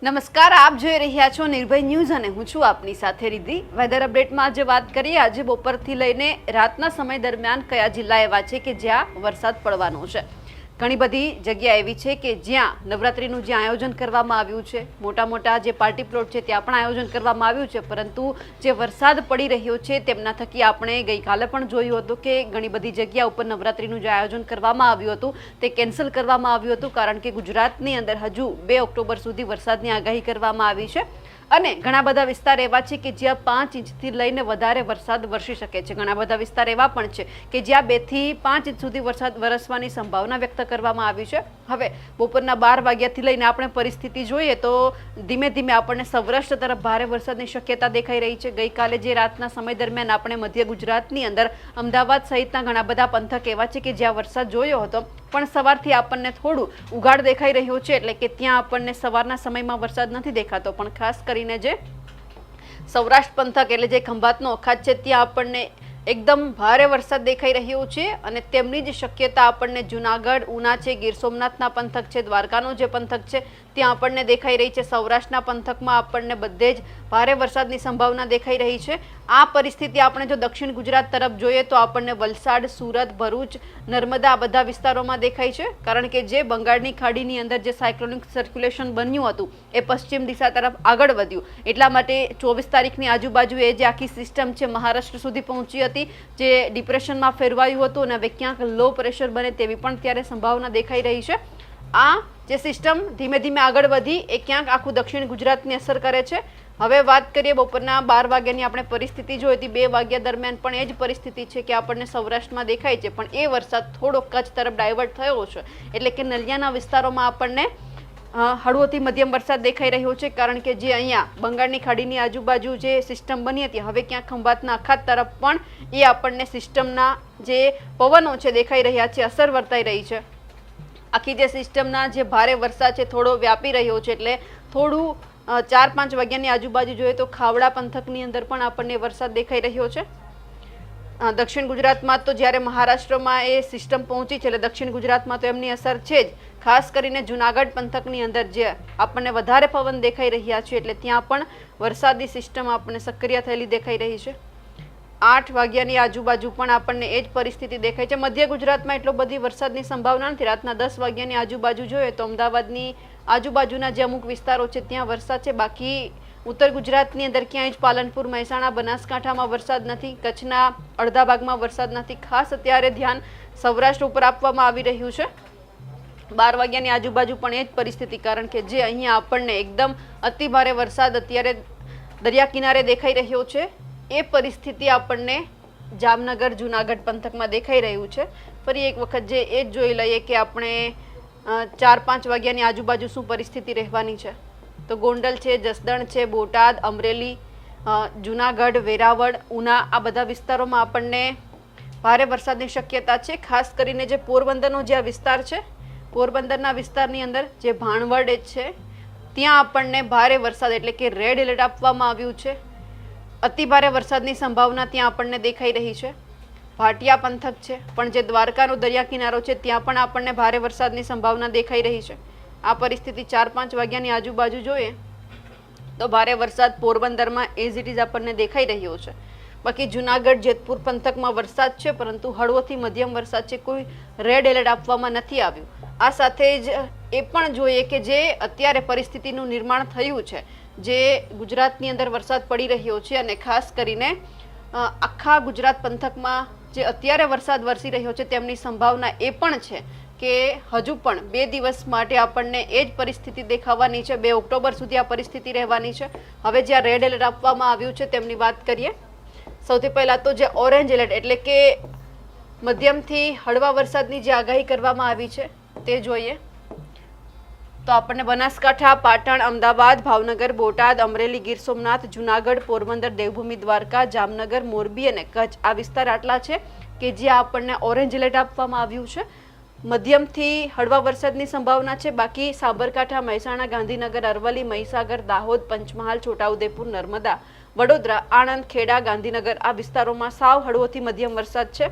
નમસ્કાર, આપ જોઈ રહ્યા છો નિર્ભય ન્યૂઝ અને હું છું આપની સાથે રિદ્ધિ। વેધર અપડેટમાં આજે વાત કરીએ આજે બપોરથી લઈને રાતના સમય દરમિયાન કયા જિલ્લા એવા છે કે જ્યાં વરસાદ પડવાનો છે। ઘણી બધી જગ્યા એવી છે કે જ્યાં નવરાત્રીનું જે આયોજન કરવામાં આવ્યું છે, મોટા મોટા જે પાર્ટી પ્લોટ છે ત્યાં પણ આયોજન કરવામાં આવ્યું છે, પરંતુ જે વરસાદ પડી રહ્યો છે તેમના થકી આપણે ગઈકાલે પણ જોયું હતું કે ઘણી બધી જગ્યા ઉપર નવરાત્રીનું જે આયોજન કરવામાં આવ્યું હતું તે કેન્સલ કરવામાં આવ્યું હતું, કારણ કે ગુજરાતની અંદર હજુ 2 ઓક્ટોબર સુધી વરસાદની આગાહી કરવામાં આવી છે અને ઘણા બધા વિસ્તાર એવા છે કે જ્યાં 5 ઇંચથી લઈને વધારે વરસાદ વરસી શકે છે। ઘણા બધા વિસ્તાર એવા પણ છે કે જ્યાં 2 થી 5 ઇંચ સુધી વરસાદ વરસવાની સંભાવના વ્યક્ત કરવામાં આવી છે। હવે બપોરના 12 વાગ્યાથી લઈને આપણે પરિસ્થિતિ જોઈએ તો ધીમે ધીમે આપણને સૌરાષ્ટ્ર તરફ ભારે વરસાદની શક્યતા દેખાઈ રહી છે। ગઈકાલે જે રાતના સમય દરમિયાન આપણે મધ્ય ગુજરાતની અંદર અમદાવાદ સહિતના ઘણા બધા પંથક એવા છે કે જ્યાં વરસાદ જોયો હતો, પણ સવારથી આપણને થોડું ઉઘાડ દેખાઈ રહ્યો છે, એટલે કે ત્યાં આપણને સવારના સમયમાં વરસાદ નથી દેખાતો, પણ ખાસ કરીને જે સૌરાષ્ટ્ર પંથક એટલે જે ખંભાતનો અખાત છે ત્યાં આપણને એકદમ ભારે વરસાદ દેખાઈ રહ્યો છે અને તેમની જ શક્યતા આપણને જુનાગઢ, ઉના છે, ગીર સોમનાથના પંથક છે, દ્વારકાનો જે પંથક છે ત્યાં આપણને દેખાઈ રહી છે। સૌરાષ્ટ્રના પંથકમાં આપણને બધે જ ભારે વરસાદની સંભાવના દેખાઈ રહી છે। આ પરિસ્થિતિ આપણે જો દક્ષિણ ગુજરાત તરફ જોઈએ તો આપણને વલસાડ, સુરત, ભરૂચ, નર્મદા આ બધા વિસ્તારોમાં દેખાય છે, કારણ કે જે બંગાળની ખાડીની અંદર જે સાયક્લોનિક સર્ક્યુલેશન બન્યું હતું એ પશ્ચિમ દિશા તરફ આગળ વધ્યું, એટલા માટે 24 તારીખની આજુબાજુ એ જે આખી સિસ્ટમ છે મહારાષ્ટ્ર સુધી પહોંચી હતી, જે ડિપ્રેશનમાં ફેરવાયું હતું અને હવે ક્યાંક લો પ્રેશર બને તેવી પણ ત્યારે સંભાવના દેખાઈ રહી છે। આ જે સિસ્ટમ ધીમે ધીમે આગળ વધી એ ક્યાંક આખું દક્ષિણ ગુજરાતની અસર કરે છે। હવે વાત કરીએ બપોરના 12 વાગ્યાની આપણે પરિસ્થિતિ જોઈ હતી, 2 વાગ્યા દરમિયાન પણ એ જ પરિસ્થિતિ છે કે આપણને સૌરાષ્ટ્રમાં દેખાય છે, પણ એ વરસાદ થોડો કચ્છ તરફ ડાયવર્ટ થયો છે, એટલે કે નલિયાના વિસ્તારોમાં આપણને હળવોથી મધ્યમ વરસાદ દેખાઈ રહ્યો છે, કારણ કે જે અહીંયા બંગાળની ખાડીની આજુબાજુ જે સિસ્ટમ બની હતી હવે ક્યાંક ખંભાતના અખાત તરફ પણ એ આપણને સિસ્ટમના જે પવનો છે દેખાઈ રહ્યા છે, અસર વર્તાઈ રહી છે। આખી જે સિસ્ટમના જે ભારે વરસાદ છે થોડો વ્યાપી રહ્યો છે, એટલે થોડું 4-5 વાગ્યાની આજુબાજુ જોઈએ તો ખાવડા પંથકની અંદર પણ આપણને વરસાદ દેખાઈ રહ્યો છે। દક્ષિણ ગુજરાતમાં તો જ્યારે મહારાષ્ટ્રમાં એ સિસ્ટમ પહોંચી છે એટલે દક્ષિણ ગુજરાતમાં તો એમની અસર છે જ, ખાસ કરીને જુનાગઢ પંથકની અંદર જે આપણને વધારે પવન દેખાઈ રહ્યા છે એટલે ત્યાં પણ વરસાદી સિસ્ટમ આપણને સક્રિય થયેલી દેખાઈ રહી છે। 8 વાગ્યાની આજુબાજુ પણ આપણને એ જ પરિસ્થિતિ દેખાય છે। મધ્ય ગુજરાતમાં એટલો બધી વરસાદની સંભાવના નથી। રાતના 10 વાગ્યાની આજુબાજુ જોઈએ તો અમદાવાદની આજુબાજુના જે અમુક વિસ્તારો છે ત્યાં વરસાદ છે, બાકી ઉત્તર ગુજરાતની અંદર ક્યાંય જ પાલનપુર, મહેસાણા, બનાસકાંઠામાં વરસાદ નથી, કચ્છના અડધા ભાગમાં વરસાદ નથી। ખાસ અત્યારે ધ્યાન સૌરાષ્ટ્ર ઉપર આપવામાં આવી રહ્યું છે। 12 વાગ્યાની આજુબાજુ પણ એ જ પરિસ્થિતિ, કારણ કે જે અહીંયા આપણને એકદમ અતિ ભારે વરસાદ અત્યારે દરિયા કિનારે દેખાઈ રહ્યો છે એ પરિસ્થિતિ આપણને જામનગર, જુનાગઢ પંથકમાં દેખાઈ રહ્યું છે। ફરી એક વખત જે એ જ જોઈ લઈએ કે આપણે 4-5 વાગ્યાની આજુબાજુ શું પરિસ્થિતિ રહેવાની છે, તો ગોંડલ છે, જસદણ છે, બોટાદ, અમરેલી, જુનાગઢ, વેરાવળ, ઉના આ બધા વિસ્તારોમાં આપણને ભારે વરસાદની શક્યતા છે। ખાસ કરીને જે પોરબંદરનો જે વિસ્તાર છે, પોરબંદરના વિસ્તારની અંદર જે ભાણવડ છે ત્યાં આપણને ભારે વરસાદ એટલે કે રેડ એલર્ટ આપવામાં આવ્યું છે। અતિ ભારે વરસાદની સંભાવના ત્યાં આપણને દેખાઈ રહી છે। ભાટિયા પંથક છે પણ જે દ્વારકાનો દરિયા કિનારો છે ત્યાં પણ આપણને ભારે વરસાદની સંભાવના દેખાઈ રહી છે। આ પરિસ્થિતિ 4-5 વાગ્યાની આજુબાજુ જોઈએ તો ભારે વરસાદ પોરબંદરમાં એઝ ઇટ ઇઝ આપણને દેખાઈ રહ્યો છે। બાકી જુનાગઢ, જેતપુર પંથકમાં વરસાદ છે, પરંતુ હળવોથી મધ્યમ વરસાદ છે, કોઈ રેડ એલર્ટ આપવામાં નથી આવ્યું। આ સાથે જ એ પણ જોઈએ કે જે અત્યારે પરિસ્થિતિનું નિર્માણ થયું છે, જે ગુજરાતની અંદર વરસાદ પડી રહ્યો છે અને ખાસ કરીને આખા ગુજરાત પંથકમાં જે અત્યારે વરસાદ વરસી રહ્યો છે તેમની સંભાવના એ પણ છે કે હજુ પણ 2 દિવસ માટે આપણને એ જ પરિસ્થિતિ દેખાવાની છે। 2 ઓક્ટોબર સુધી આ પરિસ્થિતિ રહેવાની છે। હવે જ્યાં રેડ એલર્ટ આપવામાં આવ્યું છે તેમની વાત કરીએ, સૌથી પહેલાં તો જે ઓરેન્જ એલર્ટ એટલે કે મધ્યમથી હળવા વરસાદની જે આગાહી કરવામાં આવી છે તે જોઈએ તો આપણને બનાસકાંઠા, પાટણ, અમદાવાદ, ભાવનગર, બોટાદ, અમરેલી, ગીર સોમનાથ, જુનાગઢ, પોરબંદર, દેવભૂમિ, દ્વારકા, જામનગર, મોરબી અને કચ્છ આ વિસ્તાર આટલા છે કે જ્યાં આપણને ઓરેન્જ એલર્ટ આપવામાં આવ્યું છે। મધ્યમથી હળવા વરસાદની સંભાવના છે, બાકી સાબરકાંઠા, મહેસાણા, ગાંધીનગર, અરવલ્લી, મહીસાગર, દાહોદ, પંચમહાલ, છોટાઉદેપુર, નર્મદા, વડોદરા, આણંદ, ખેડા, ગાંધીનગર આ વિસ્તારોમાં સાવ હળવોથી મધ્યમ વરસાદ છે।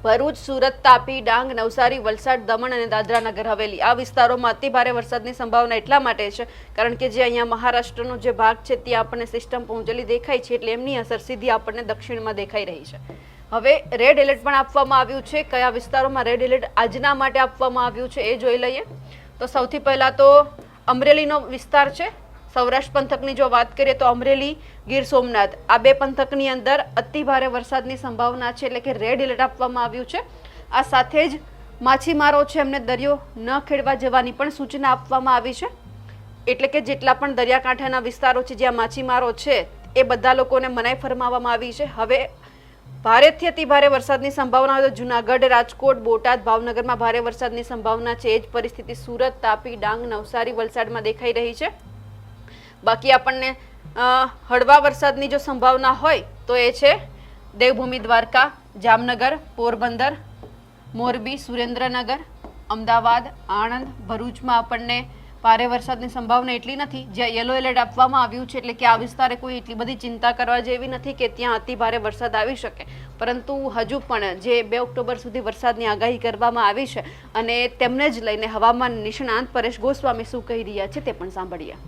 ભરૂચ, સુરત, તાપી, ડાંગ, નવસારી, વલસાડ, દમણ અને દાદરા નગર હવેલી આ વિસ્તારોમાં અતિ ભારે વરસાદની સંભાવના એટલા માટે છે કારણ કે જે અહીંયા મહારાષ્ટ્રનો જે ભાગ છે ત્યાં આપણને સિસ્ટમ પહોંચેલી દેખાય છે, એટલે એમની અસર સીધી આપણને દક્ષિણમાં દેખાઈ રહી છે. હવે રેડ એલર્ટ પણ આપવામાં આવ્યું છે. કયા વિસ્તારોમાં રેડ એલર્ટ આજના માટે આપવામાં આવ્યું છે એ જોઈ લઈએ. તો સૌથી પહેલા તો અમરેલીનો વિસ્તાર છે. સૌરાષ્ટ્ર પંથકની જો વાત કરીએ તો અમરેલી, ગીર સોમનાથ આ બે પંથકની અંદર અતિ ભારે વરસાદની સંભાવના છે, એટલે કે રેડ એલર્ટ આપવામાં આવ્યું છે. આ સાથે જ માછીમારો છે એમને દરિયો ન ખેડવા જવાની પણ સૂચના આપવામાં આવી છે. એટલે કે જેટલા પણ દરિયાકાંઠાના વિસ્તારો છે જ્યાં માછીમારો છે એ બધા લોકોને મનાઈ ફરમાવવામાં આવી છે. હવે ભારેથી અતિ ભારે વરસાદની સંભાવના હોય તો જુનાગઢ, રાજકોટ, બોટાદ, ભાવનગરમાં ભારે વરસાદની સંભાવના છે. એ જ પરિસ્થિતિ સુરત, તાપી, ડાંગ, નવસારી, વલસાડમાં દેખાઈ રહી છે. બાકી આપણને હળવા વરસાદની જો સંભાવના હોય તો એ છે દેવભૂમિ દ્વારકા, જામનગર, પોરબંદર, મોરબી, સુરેન્દ્રનગર, અમદાવાદ, આણંદ, ભરૂચમાં આપણને ભારે વરસાદની સંભાવના એટલી નથી. જ્યાં યલો એલર્ટ આપવામાં આવ્યું છે, એટલે કે આ વિસ્તારે કોઈ એટલી બધી ચિંતા કરવા જેવી નથી કે ત્યાં અતિ ભારે વરસાદ આવી શકે. પરંતુ હજુ પણ જે 2 ઓક્ટોબર સુધી વરસાદની આગાહી કરવામાં આવી છે અને તેમને જ લઈને હવામાન નિષ્ણાંત પરેશ ગોસ્વામી શું કહી રહ્યા છે તે પણ સાંભળીએ.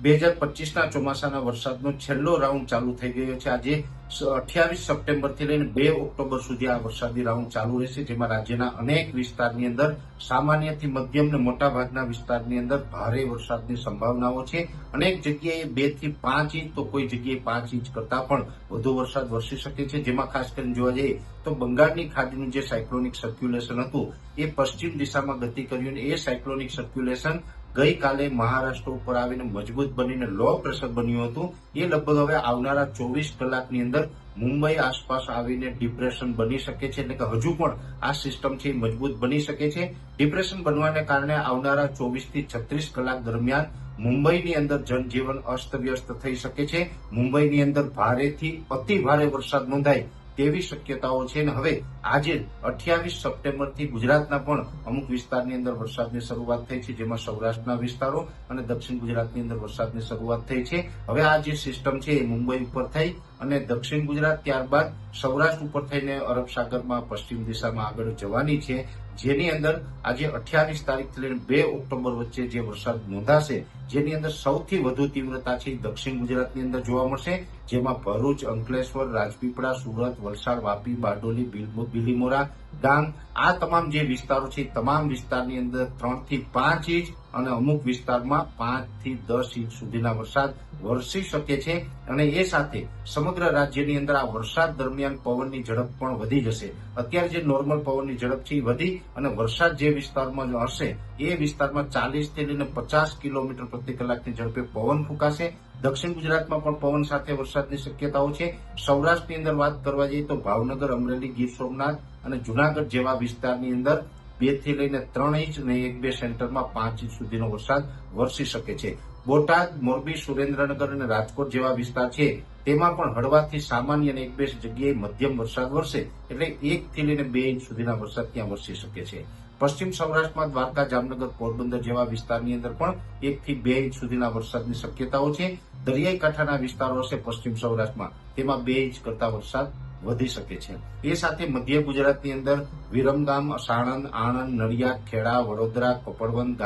2025ના ચોમાસાના વરસાદનો છેલ્લો રાઉન્ડ ચાલુ થઈ ગયો છે. આજે 28 સપ્ટેમ્બરથી લઈને 2 ઓક્ટોબર સુધી આ વરસાદી રાઉન્ડ ચાલુ રહેશે, જેમાં રાજ્યના અનેક વિસ્તારની અંદર સામાન્યથી મધ્યમ ને મોટા ભાગના વિસ્તારની અંદર ભારે વરસાદની સંભાવનાઓ છે. અનેક જગ્યાએ 2 થી 5 ઇંચ તો કોઈ જગ્યાએ 5 ઇંચ કરતા પણ વધુ વરસાદ વરસી શકે છે. જેમાં ખાસ કરીને જોવા જઈએ તો બંગાળની ખાડીનું જે સાયક્લોનિક સર્ક્યુલેશન હતું એ પશ્ચિમ દિશામાં ગતિ કર્યું અને એ સાયક્લોનિક સર્ક્યુલેશન ગઈકાલે મહારાષ્ટ્ર ઉપર આવીને મજબૂત બનીને લો પ્રેશર બન્યું હતું. એ લગભગ હવે આવનારા 24 કલાકની અંદર મુંબઈ આસપાસ આવીને ડિપ્રેશન બની શકે છે, એટલે કે હજુ પણ આ સિસ્ટમ છે મજબૂત બની શકે છે. ડિપ્રેશન બનવાને કારણે આવનારા 24 થી 36 કલાક દરમિયાન મુંબઈની અંદર જનજીવન અસ્તવ્યસ્ત થઈ શકે છે. મુંબઈની અંદર ભારેથી અતિ ભારે વરસાદ નોંધાય તેવી શક્યતાઓ છે. અને હવે આજે 28 સપ્ટેમ્બરથી ગુજરાતના પણ અમુક વિસ્તારની અંદર વરસાદની શરૂઆત થઈ છે, જેમાં સૌરાષ્ટ્રના વિસ્તારો અને દક્ષિણ ગુજરાતની અંદર વરસાદની શરૂઆત થઈ છે. હવે આ જે સિસ્ટમ છે એ મુંબઈ ઉપર થઈ અને દક્ષિણ ગુજરાત ત્યારબાદ સૌરાષ્ટ્ર ઉપર થઈને અરબ સાગરમાં પશ્ચિમ દિશામાં આગળ જવાની છે, જેની અંદર આજે 28 તારીખથી લઈને 2 ઓક્ટોબર વચ્ચે જે વરસાદ નોંધાશે, જેની અંદર સૌથી વધુ તીવ્રતા છે દક્ષિણ ગુજરાતની અંદર જોવા મળશે, જેમાં ભરૂચ, અંકલેશ્વર, રાજપીપળા, સુરત, વલસાડ, વાપી, બારડોલી, બિલીમોરા, ડાંગ આ તમામ જે વિસ્તારો છે તમામ વિસ્તારની અંદર 3 થી 5 ઇંચ અને અમુક વિસ્તારમાં 5 થી 10 ઇંચ સુધીના વરસાદ વરસી શકે છે. અને એ સાથે સમગ્ર રાજ્યની અંદર આ વરસાદ દરમિયાન પવનની ઝડપ પણ વધી જશે. અત્યારે જે નોર્મલ પવનની ઝડપ છે એ વધી અને વરસાદ જે વિસ્તારમાં હશે એ વિસ્તારમાં 40 થી લઈને 50 કિલોમીટર પ્રતિ કલાકની ઝડપે પવન ફૂંકાશે. દક્ષિણ ગુજરાતમાં પણ પવન સાથે વરસાદની શક્યતાઓ છે. સૌરાષ્ટ્રની અંદર વાત કરવા જઈએ તો ભાવનગર, અમરેલી, ગીર સોમનાથ અને જુનાગઢ જેવા વિસ્તારની અંદર 2 થી લઈને 3 ઇંચ અને 1-2 સેન્ટરમાં 5 ઇંચ સુધીનો વરસાદ વરસી શકે છે. બોટાદ, મોરબી, સુરેન્દ્રનગર અને રાજકોટ જેવા વિસ્તાર છે તેમાં પણ હળવાથી સામાન્ય અને 1-2 જગ્યાએ મધ્યમ વરસાદ વરસે, એટલે 1 થી લઈને 2 ઇંચ સુધીના વરસાદ ત્યાં વરસી શકે છે. પશ્ચિમ સૌરાષ્ટ્રમાં દ્વારકા, જામનગર, પોરબંદર જેવા વિસ્તારની અંદર પણ 1 થી 2 ઇંચ સુધીના વરસાદની શક્યતાઓ છે. દરિયાઈ કાંઠાના વિસ્તારો હશે પશ્ચિમ સૌરાષ્ટ્રમાં, તેમાં 2 ઇંચ કરતા વરસાદ વધી શકે છે. એ સાથે મધ્ય ગુજરાતની અંદર વિરમગામ, સાણંદ, આણંદ, નડિયાદ, ખેડા, વડોદરા, કપડવંત,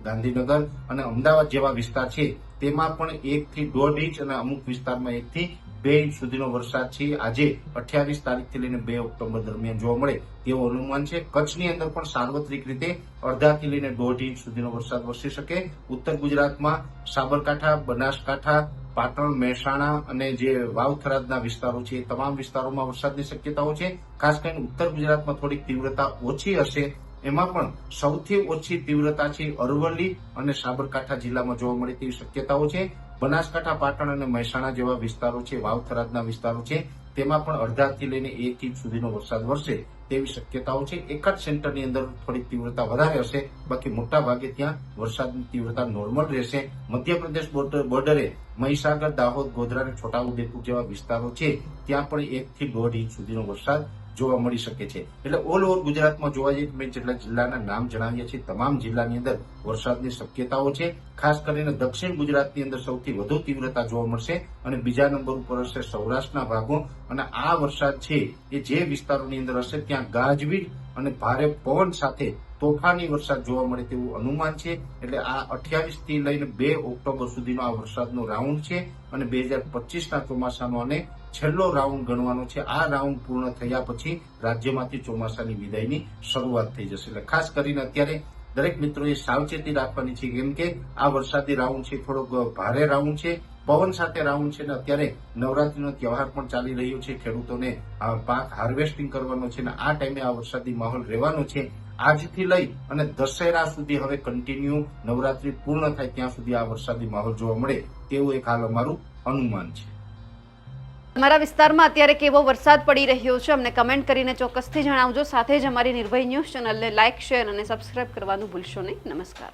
ગાંધીનગર અને અમદાવાદ જેવા વિસ્તાર છે તેમાં પણ 1 થી 1.5 ઇંચ અને અમુક વિસ્તારમાં 1 થી 2 ઇંચ સુધીનો વરસાદ છે આજે 28 તારીખથી લઈને 2 ઓક્ટોબર દરમિયાન જોવા મળે તેવું અનુમાન છે. કચ્છની અંદર પણ સાર્વત્રિક રીતે અડધાથી લઈને 1.5 ઇંચ સુધીનો વરસાદ વરસી શકે. ઉત્તર ગુજરાતમાં સાબરકાંઠા, બનાસકાંઠા, પાટણ, મહેસાણા અને જે વાવ-થરાદના વિસ્તારો છે એ તમામ વિસ્તારોમાં વરસાદની શક્યતાઓ છે. ખાસ કરીને ઉત્તર ગુજરાતમાં થોડીક તીવ્રતા ઓછી હશે. એમાં પણ સૌથી ઓછી તીવ્રતા છે અરવલ્લી અને સાબરકાંઠા જિલ્લામાં જોવા મળે તેવી શક્યતાઓ છે. બનાસકાંઠા, પાટણ અને મહેસાણા જેવા વિસ્તારો છે, વાવ-થરાદના વિસ્તારો છે, તેમાં પણ અડધાથી લઈને 1 ઇંચ સુધીનો વરસાદ વરસે તેવી શક્યતાઓ છે. એક જ સેન્ટરની અંદર થોડીક તીવ્રતા વધારે હશે, બાકી મોટા ભાગે ત્યાં વરસાદની તીવ્રતા નોર્મલ રહેશે. મધ્યપ્રદેશ બોર્ડરે મહીસાગર, દાહોદ, ગોધરા અને છોટાઉદેપુર જેવા વિસ્તારો છે ત્યાં પણ 1 થી 1.5 ઇંચ સુધીનો વરસાદ જોવા મળી શકે છે. એટલે ઓલ ઓવર ગુજરાતમાં જોવા જઈએ મેં જેટલા જિલ્લાના નામ જણાવ્યા છે તમામ જિલ્લાની અંદર વરસાદની શક્યતાઓ છે. ખાસ કરીને દક્ષિણ ગુજરાતની અંદર સૌથી વધુ તીવ્રતા જોવા મળશે અને બીજા નંબર ઉપર હશે સૌરાષ્ટ્રના ભાગો. અને આ વરસાદ છે એ જે વિસ્તારોની અંદર હશે ત્યાં ગાજવીજ અને ભારે પવન સાથે તોફાની વરસાદ જોવા મળે તેવું અનુમાન છે. એટલે આ 28 થી લઈને 2 ઓક્ટોબર સુધીનો આ વરસાદનો રાઉન્ડ છે અને 2025ના ચોમાસાનો અને છેલ્લો રાઉન્ડ ગણવાનો છે. આ રાઉન્ડ પૂર્ણ થયા પછી રાજ્યમાંથી ચોમાસાની વિદાયની શરૂઆત થઈ જશે. એટલે ખાસ કરીને અત્યારે દરેક મિત્રોએ સાવચેતી રાખવાની છે, કેમ કે આ વરસાદી રાઉન્ડ છે થોડોક ભારે રાઉન્ડ છે, પવન સાથે રાઉન્ડ છે. ને અત્યારે નવરાત્રીનો તહેવાર પણ ચાલી રહ્યો છે, ખેડૂતોને પાક હાર્વેસ્ટિંગ કરવાનો છે અને આ ટાઈમે આ વરસાદી માહોલ રહેવાનો છે. આજથી લઈ અને દશેરા સુધી હવે કન્ટિન્યુ નવરાત્રી પૂર્ણ થાય ત્યાં સુધી આ વરસાદી માહોલ જોવા મળે તેવું એક હાલ અમારું અનુમાન છે. તમારા વિસ્તારમાં અત્યારે કેવો વરસાદ પડી રહ્યો છે અમને કમેન્ટ કરીને ચોક્કસથી જણાવજો. સાથે જ અમારી નિર્ભય ન્યૂઝ ચેનલને લાઇક, શેર અને સબસ્ક્રાઇબ કરવાનું ભૂલશો નહીં. નમસ્કાર.